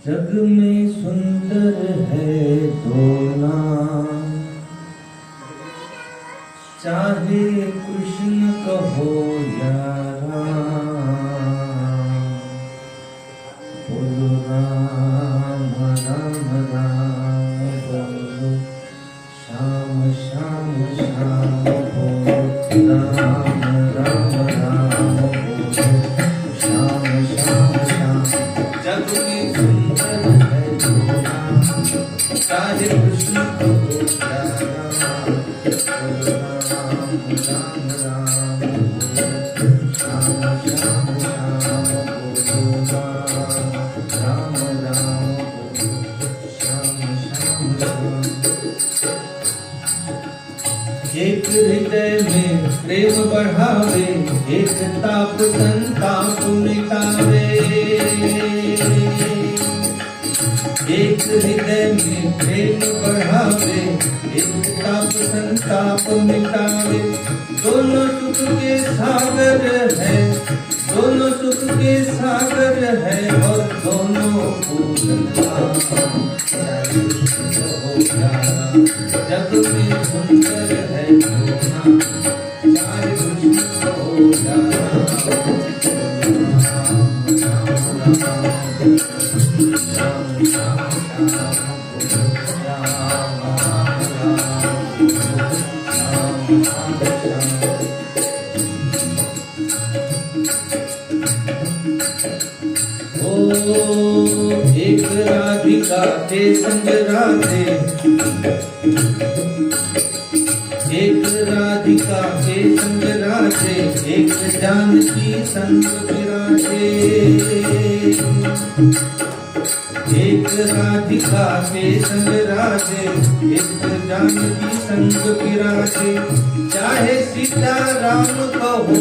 जग में सुंदर है दो नाम, चाहे कृष्ण कहो या राम। बोलो राम राम राम बोलो, श्याम श्याम श्याम बोलो, राम राम राम बोलो, श्याम श्याम श्याम। जग में सुंदर है दो नाम, चाहे कृष्ण कहो या राम। बोलो राम राम राम बोलो, श्याम श्याम श्याम बोलो, राम राम बोलो, श्याम श्याम श्याम। एक हृदय में प्रेम बढ़ावे, एक ताप संताप मिटावे। एक हृदय में प्रेम बढ़ावे, एक ताप संताप मिटावे। दोनों सुख के सागर है, दोनों सुख के सागर है, और दोनों पूर्ण जग में सुंदर है दो नाम, चाहे कृष्ण कहो या एक राधिका के संग राधे, एक राधिका के संग राधे, एक जानकी संग विराजे। एक राधिका के संग राधे, एक जानकी संग विराजे। चाहे सीता राम कहो,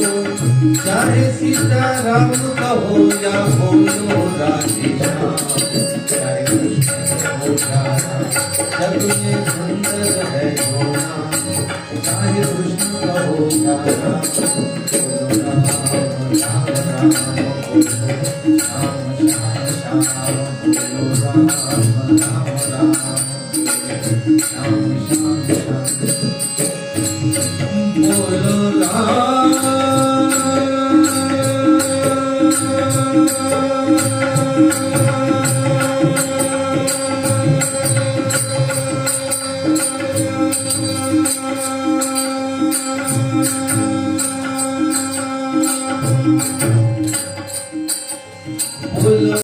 चाहे सीता राम कहो, या बोलो राधे श्याम, चाहे कृष्ण कहो या राम। जग में सुंदर है दो नाम, चाहे कृष्ण कहो या राम। बोलो राम राम राम बोलो, श्याम श्याम श्याम बोलो, राम राम राम श्याम श्याम।